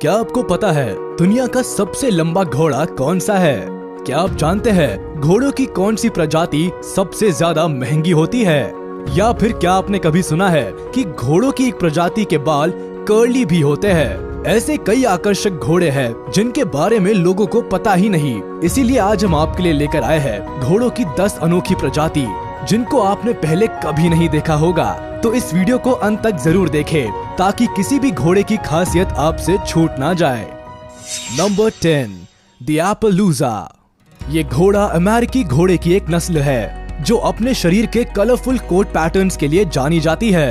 क्या आपको पता है दुनिया का सबसे लंबा घोड़ा कौन सा है? क्या आप जानते हैं घोड़ों की कौन सी प्रजाति सबसे ज्यादा महंगी होती है? या फिर क्या आपने कभी सुना है कि घोड़ों की एक प्रजाति के बाल कर्ली भी होते हैं? ऐसे कई आकर्षक घोड़े हैं जिनके बारे में लोगों को पता ही नहीं। इसीलिए आज हम आपके लिए लेकर आए हैं घोड़ों की 10 अनोखी प्रजाति जिनको आपने पहले कभी नहीं देखा होगा। तो इस वीडियो को अंत तक जरूर देखें ताकि किसी भी घोड़े की खासियत आपसे छूट ना जाए। Number 10, the appaloosa. ये घोड़ा अमेरिकी घोड़े की एक नस्ल है जो अपने शरीर के कलरफुल कोट पैटर्न्स के लिए जानी जाती है।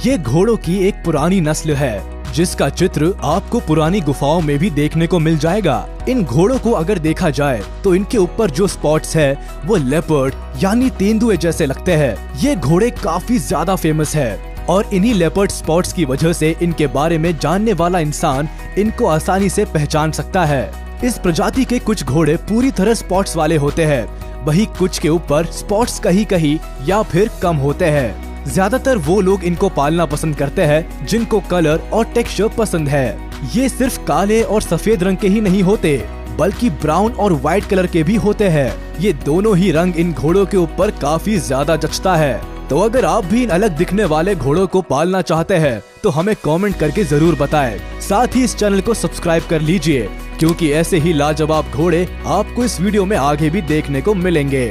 ये घोड़ों की एक पुरानी नस्ल है जिसका चित्र आपको पुरानी गुफाओं में भी देखने को मिल जाएगा। इन घोड़ों को अगर देखा जाए तो इनके ऊपर जो स्पॉट्स है वो लेपर्ड यानी तेंदुए जैसे लगते हैं। ये घोड़े काफी ज्यादा फेमस है और इन्हीं लेपर्ड स्पॉट्स की वजह से इनके बारे में जानने वाला इंसान इनको आसानी से पहचान सकता है। इस प्रजाति के कुछ घोड़े पूरी तरह स्पॉट्स वाले होते हैं, वही कुछ के ऊपर स्पॉट्स कहीं कहीं या फिर कम होते हैं। ज्यादातर वो लोग इनको पालना पसंद करते हैं जिनको कलर और टेक्सचर पसंद है। ये सिर्फ काले और सफेद रंग के ही नहीं होते बल्कि ब्राउन और व्हाइट कलर के भी होते हैं। ये दोनों ही रंग इन घोड़ों के ऊपर काफी ज्यादा जचता है। तो अगर आप भी इन अलग दिखने वाले घोड़ों को पालना चाहते हैं तो हमें कमेंट करके जरूर बताएं। साथ ही इस चैनल को सब्सक्राइब कर लीजिए क्योंकि ऐसे ही लाजवाब घोड़े आपको इस वीडियो में आगे भी देखने को मिलेंगे।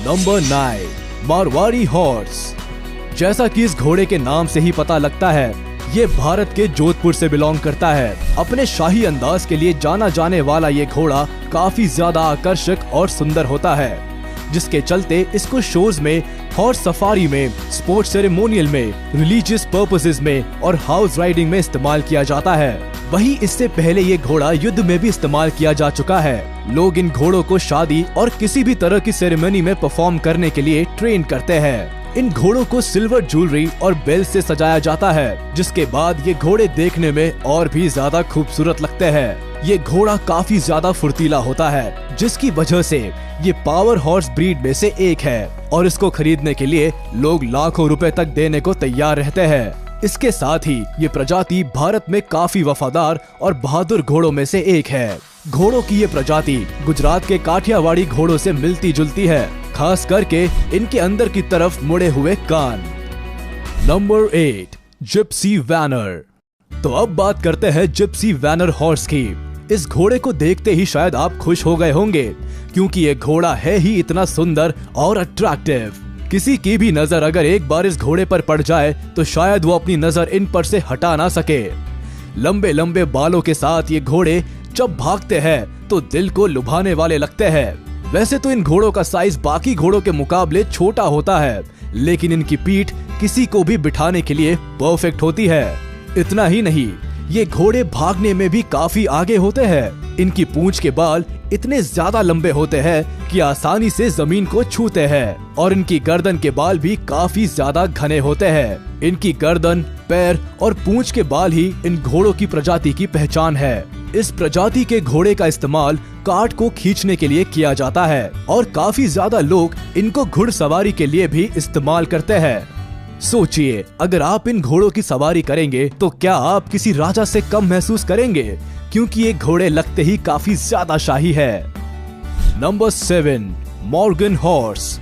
Number 9, Marwari horse. जैसा कि इस घोड़े के नाम से ही पता लगता है ये भारत के जोधपुर से बिलोंग करता है। अपने शाही अंदाज के लिए जाना जाने वाला ये घोड़ा काफी ज्यादा आकर्षक और सुंदर होता है, जिसके चलते इसको शोज में, हॉर्स सफारी में, स्पोर्ट्स सेरेमोनियल में, रिलीजियस पर्पसेस में और हाउस राइडिंग में इस्तेमाल किया जाता है। वहीं इससे पहले ये घोड़ा युद्ध में भी इस्तेमाल किया जा चुका है। लोग इन घोड़ों को शादी और किसी भी तरह की सेरेमनी में परफॉर्म करने के लिए ट्रेन करते हैं। इन घोड़ों को सिल्वर ज्वेलरी और बेल से सजाया जाता है, जिसके बाद ये घोड़े देखने में और भी ज्यादा खूबसूरत लगते हैं। ये घोड़ा काफी ज्यादा फुर्तीला होता है, जिसकी वजह से ये पावर हॉर्स ब्रीड में से एक है और इसको खरीदने के लिए लोग लाखों रुपए तक देने को तैयार रहते हैं। इसके साथ ही ये प्रजाति भारत में काफी वफादार और बहादुर घोड़ों में से एक है। घोड़ों की ये प्रजाति गुजरात के काठियावाड़ी घोड़ों से मिलती जुलती है, खास करके इनके अंदर की तरफ मुड़े हुए कान। Number 8, Gypsy वैनर। तो अब बात करते हैं जिप्सी वैनर हॉर्स की। इस घोड़े को देखते ही शायद आप खुश हो गए होंगे क्योंकि ये घोड़ा है ही इतना सुंदर और अट्रैक्टिव। किसी की भी नजर अगर एक बार इस घोड़े पर पड़ जाए तो शायद वो अपनी नजर इन पर से हटा ना सके। लंबे लंबे बालों के साथ ये घोड़े जब भागते हैं तो दिल को लुभाने वाले लगते हैं। वैसे तो इन घोड़ों का साइज बाकी घोड़ों के मुकाबले छोटा होता है, लेकिन इनकी पीठ किसी को भी बिठाने के लिए परफेक्ट होती है। इतना ही नहीं, ये घोड़े भागने में भी काफी आगे होते हैं। इनकी पूंछ के बाल इतने ज्यादा लंबे होते हैं कि आसानी से जमीन को छूते हैं और इनकी गर्दन के बाल भी काफी ज्यादा घने होते हैं। इनकी गर्दन, पैर और पूंछ के बाल ही इन घोड़ों की प्रजाति की पहचान है। इस प्रजाति के घोड़े का इस्तेमाल कार्ट को खींचने के लिए किया जाता है और काफी ज्यादा लोग इनको घुड़सवारी के लिए भी इस्तेमाल करते हैं। सोचिए, अगर आप इन घोड़ों की सवारी करेंगे तो क्या आप किसी राजा से कम महसूस करेंगे, क्योंकि ये घोड़े लगते ही काफी ज्यादा शाही है। Number 7, Morgan horse.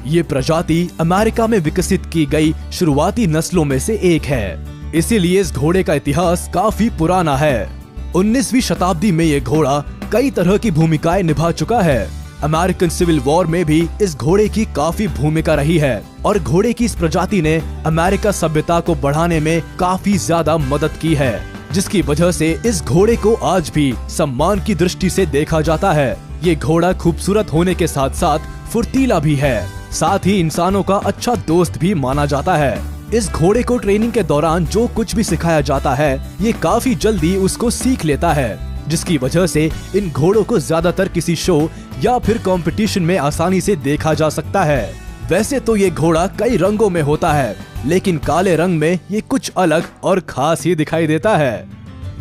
ये प्रजाति अमेरिका में विकसित की गई शुरुआती नस्लों में से एक है, इसीलिए इस घोड़े का इतिहास काफी पुराना है। 19वीं शताब्दी में ये घोड़ा कई तरह की भूमिकाएं निभा चुका है। अमेरिकन सिविल वॉर में भी इस घोड़े की काफी भूमिका रही है और घोड़े की इस प्रजाति ने अमेरिका सभ्यता को बढ़ाने में काफी ज्यादा मदद की है, जिसकी वजह से इस घोड़े को आज भी सम्मान की दृष्टि से देखा जाता है। ये घोड़ा खूबसूरत होने के साथ साथ फुर्तीला भी है, साथ ही इंसानों का अच्छा दोस्त भी माना जाता है। इस घोड़े को ट्रेनिंग के दौरान जो कुछ भी सिखाया जाता है ये काफी जल्दी उसको सीख लेता है, जिसकी वजह से इन घोड़ों को ज्यादातर किसी शो या फिर कंपटीशन में आसानी से देखा जा सकता है। वैसे तो ये घोड़ा कई रंगों में होता है, लेकिन काले रंग में ये कुछ अलग और खास ही दिखाई देता है।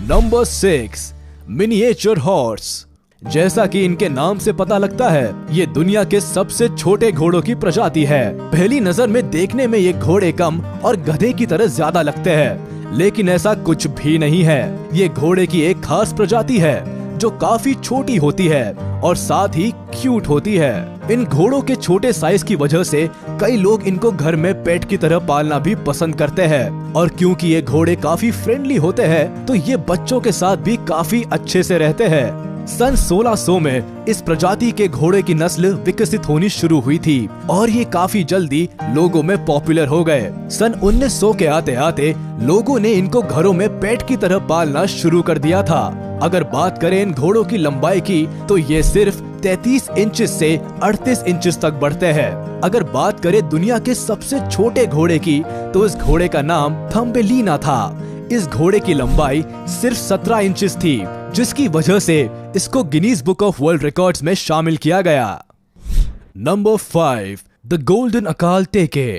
Number 6, miniature horse. जैसा कि इनके नाम से पता लगता है ये दुनिया के सबसे छोटे घोड़ों की प्रजाति है। पहली नजर में देखने में ये घोड़े कम और गधे की तरह ज्यादा लगते हैं, लेकिन ऐसा कुछ भी नहीं है। ये घोड़े की एक खास प्रजाति है जो काफी छोटी होती है और साथ ही क्यूट होती है। इन घोड़ों के छोटे साइज की वजह से कई लोग इनको घर में पेट की तरह पालना भी पसंद करते हैं। और क्योंकि ये घोड़े काफी फ्रेंडली होते हैं तो ये बच्चों के साथ भी काफी अच्छे से रहते हैं। सन 1600 में इस प्रजाति के घोड़े की नस्ल विकसित होनी शुरू हुई थी और ये काफी जल्दी लोगों में पॉपुलर हो गए। सन 1900 के आते आते लोगों ने इनको घरों में पेट की तरह पालना शुरू कर दिया था। अगर बात करें इन घोड़ों की लंबाई की तो ये सिर्फ 33 इंचेस से 38 इंचेस तक बढ़ते हैं। अगर बात करें दुनिया के सबसे छोटे घोड़े की तो इस घोड़े का नाम थम्बेलिना था। इस घोड़े की लंबाई सिर्फ 17 इंचेस थी, जिसकी वजह से इसको Guinness book of world records में शामिल किया गया। नंबर 5, द गोल्डन अकाल टेके।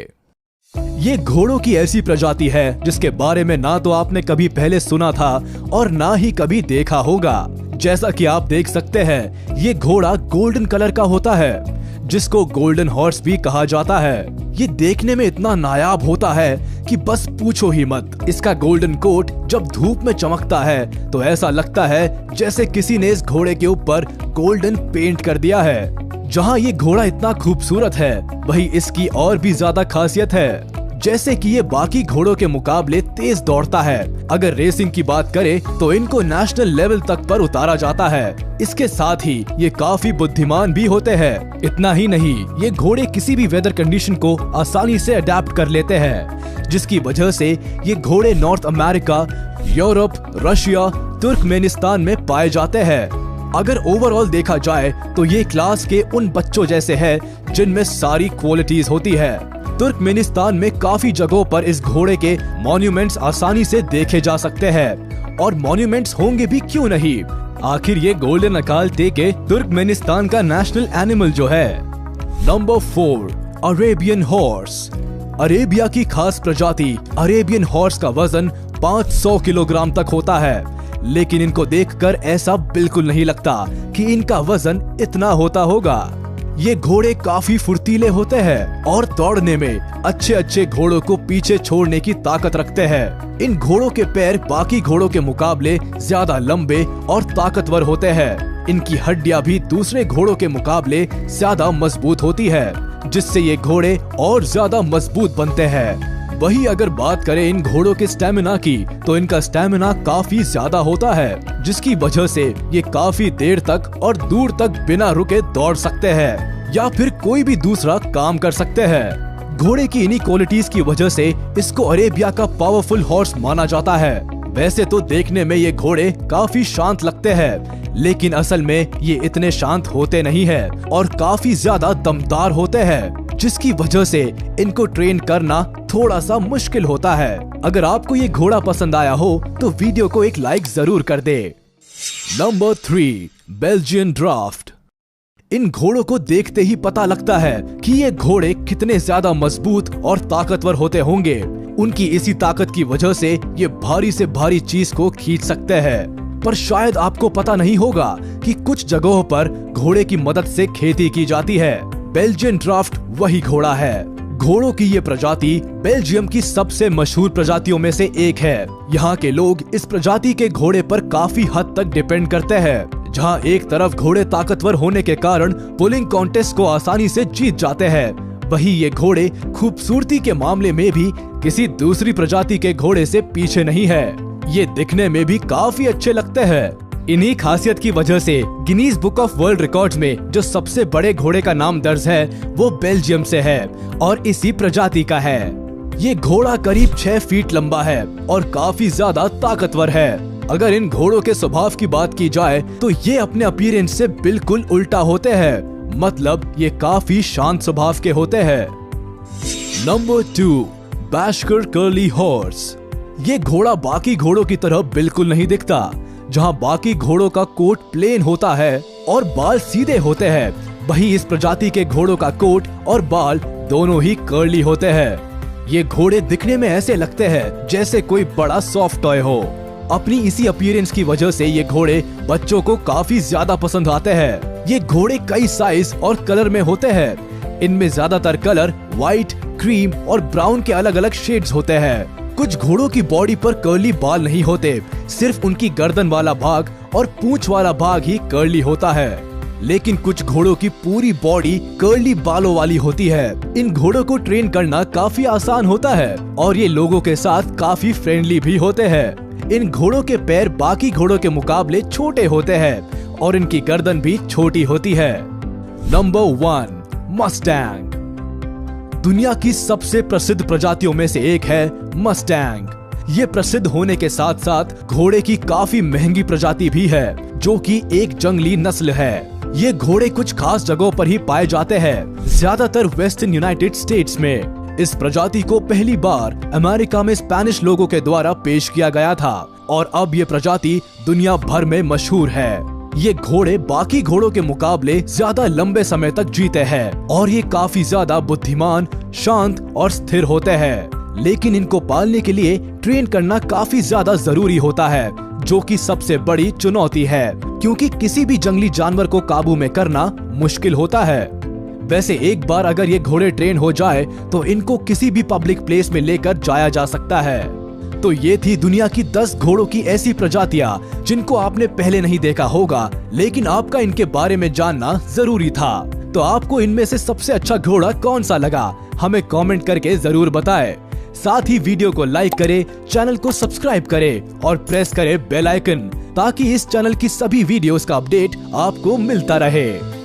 ये घोड़ों की ऐसी प्रजाति है जिसके बारे में ना तो आपने कभी पहले सुना था और ना ही कभी देखा होगा। जैसा कि आप देख सकते हैं, ये घोड़ा गोल्डन कलर का होता है जिसको गोल्डन हॉर्स भी कहा जाता है। ये देखने में इतना नायाब होता है कि बस पूछो ही मत। इसका गोल्डन कोट जब धूप में चमकता है तो ऐसा लगता है जैसे किसी ने इस घोड़े के ऊपर गोल्डन पेंट कर दिया है। जहाँ ये घोड़ा इतना खूबसूरत है वही इसकी और भी ज्यादा खासियत है, जैसे कि ये बाकी घोड़ों के मुकाबले तेज दौड़ता है। अगर रेसिंग की बात करें तो इनको नेशनल लेवल तक पर उतारा जाता है। इसके साथ ही ये काफी बुद्धिमान भी होते हैं। इतना ही नहीं, ये घोड़े किसी भी वेदर कंडीशन को आसानी से अडेप्ट कर लेते हैं, जिसकी वजह से ये घोड़े north America, Europe, Russia, Turkmenistan में पाए जाते हैं। अगर ओवरऑल देखा जाए तो ये क्लास के उन बच्चों जैसे हैं जिनमें सारी क्वालिटीज होती है। तुर्कमेनिस्तान में काफी जगहों पर इस घोड़े के मॉन्यूमेंट्स आसानी से देखे जा सकते हैं, और मॉन्यूमेंट्स होंगे भी क्यों नहीं। आखिर ये गोल्डन अकाल टेके तुर्कमेनिस्तान का नेशनल एनिमल जो है। Number 4, Arabian horse. अरेबिया की खास प्रजाति अरेबियन हॉर्स का वजन 500 किलोग्राम तक होता है, लेकिन इनको देखकर ऐसा बिल्कुल नहीं लगता कि इनका वजन इतना होता होगा। ये घोड़े काफी फुर्तीले होते हैं और दौड़ने में अच्छे घोड़ों को पीछे छोड़ने की ताकत रखते हैं। इन घोड़ों के पैर बाकी घोड़ों के मुकाबले ज्यादा लंबे और ताकतवर होते हैं। इनकी हड्डियां भी दूसरे घोड़ों के मुकाबले ज्यादा मजबूत होती है, जिससे ये घोड़े और ज्यादा मजबूत बनते हैं। वही अगर बात करें इन घोड़ों के स्टेमिना की तो इनका स्टेमिना काफी ज्यादा होता है, जिसकी वजह से ये काफी देर तक और दूर तक बिना रुके दौड़ सकते हैं या फिर कोई भी दूसरा काम कर सकते हैं। घोड़े की इन्हीं क्वालिटीज की वजह से इसको अरेबिया का पावरफुल हॉर्स माना जाता है। वैसे तो देखने में ये घोड़े काफी शांत लगते हैं, लेकिन असल में ये इतने शांत होते नहीं है और काफी ज्यादा दमदार होते हैं, जिसकी वजह से इनको ट्रेन करना थोड़ा सा मुश्किल होता है। अगर आपको ये घोड़ा पसंद आया हो तो वीडियो को एक लाइक जरूर कर दे। Number 3, Belgian draft. इन घोड़ों को देखते ही पता लगता है कि ये घोड़े कितने ज्यादा मजबूत और ताकतवर होते होंगे। उनकी इसी ताकत की वजह से ये भारी से भारी चीज को खींच सकते हैं। पर शायद आपको पता नहीं होगा कि कुछ जगहों पर घोड़े की मदद से खेती की जाती है। बेल्जियन ड्राफ्ट वही घोड़ा है। घोड़ों की ये प्रजाति बेल्जियम की सबसे मशहूर प्रजातियों में से एक है। यहाँ के लोग इस प्रजाति के घोड़े पर काफी हद तक डिपेंड करते हैं। जहाँ एक तरफ घोड़े ताकतवर होने के कारण पुलिंग कॉन्टेस्ट को आसानी से जीत जाते हैं, वही ये घोड़े खूबसूरती के मामले में भी किसी दूसरी प्रजाति के घोड़े से पीछे नहीं है। ये दिखने में भी काफी अच्छे लगते हैं। इन्हीं खासियत की वजह से Guinness book of world records में जो सबसे बड़े घोड़े का नाम दर्ज है वो बेल्जियम से है और इसी प्रजाति का है। ये घोड़ा करीब 6 फीट लंबा है और काफी ज्यादा ताकतवर है। अगर इन घोड़ों के स्वभाव की बात की जाए तो ये अपने अपीयरेंस से बिल्कुल उल्टा होते हैं, मतलब ये काफी शांत स्वभाव के होते हैं। Number 2, Bashkir curly horse. ये घोड़ा बाकी घोड़ों की तरह बिल्कुल नहीं दिखता। जहाँ बाकी घोड़ों का कोट प्लेन होता है और बाल सीधे होते हैं, वहीं इस प्रजाति के घोड़ों का कोट और बाल दोनों ही कर्ली होते हैं। ये घोड़े दिखने में ऐसे लगते हैं जैसे कोई बड़ा सॉफ्ट टॉय हो। अपनी इसी अपीयरेंस की वजह से ये घोड़े बच्चों को काफी ज्यादा पसंद आते हैं। ये घोड़े कई साइज और कलर में होते हैं। इनमें ज्यादातर कलर व्हाइट, क्रीम और ब्राउन के अलग अलग शेड्स होते हैं। कुछ घोड़ों की बॉडी पर कर्ली बाल नहीं होते, सिर्फ उनकी गर्दन वाला भाग और पूंछ वाला भाग ही कर्ली होता है। लेकिन कुछ घोड़ों की पूरी बॉडी कर्ली बालों वाली होती है। इन घोड़ों को ट्रेन करना काफी आसान होता है और ये लोगों के साथ काफी फ्रेंडली भी होते हैं। इन घोड़ों के पैर बाकी घोड़ों के मुकाबले छोटे होते हैं और इनकी गर्दन भी छोटी होती है। Number 1, Mustang. दुनिया की सबसे प्रसिद्ध प्रजातियों में से एक है मस्टैंग। ये प्रसिद्ध होने के साथ साथ घोड़े की काफी महंगी प्रजाति भी है, जो कि एक जंगली नस्ल है। ये घोड़े कुछ खास जगहों पर ही पाए जाते हैं, ज्यादातर वेस्टर्न यूनाइटेड स्टेट्स में। इस प्रजाति को पहली बार अमेरिका में स्पेनिश लोगों के द्वारा पेश किया गया था और अब ये प्रजाति दुनिया भर में मशहूर है। ये घोड़े बाकी घोड़ों के मुकाबले ज्यादा लंबे समय तक जीते हैं और ये काफी ज्यादा बुद्धिमान, शांत और स्थिर होते हैं। लेकिन इनको पालने के लिए ट्रेन करना काफी ज्यादा जरूरी होता है, जो कि सबसे बड़ी चुनौती है, क्योंकि किसी भी जंगली जानवर को काबू में करना मुश्किल होता है। वैसे एक बार अगर ये घोड़े ट्रेन हो जाए तो इनको किसी भी पब्लिक प्लेस में लेकर जाया जा सकता है। तो ये थी दुनिया की 10 घोड़ों की ऐसी प्रजातियां जिनको आपने पहले नहीं देखा होगा, लेकिन आपका इनके बारे में जानना जरूरी था। तो आपको इनमें से सबसे अच्छा घोड़ा कौन सा लगा, हमें कमेंट करके जरूर बताएं। साथ ही वीडियो को लाइक करें, चैनल को सब्सक्राइब करें और प्रेस करें बेल आइकन, ताकि इस चैनल की सभी वीडियोस का अपडेट आपको मिलता रहे।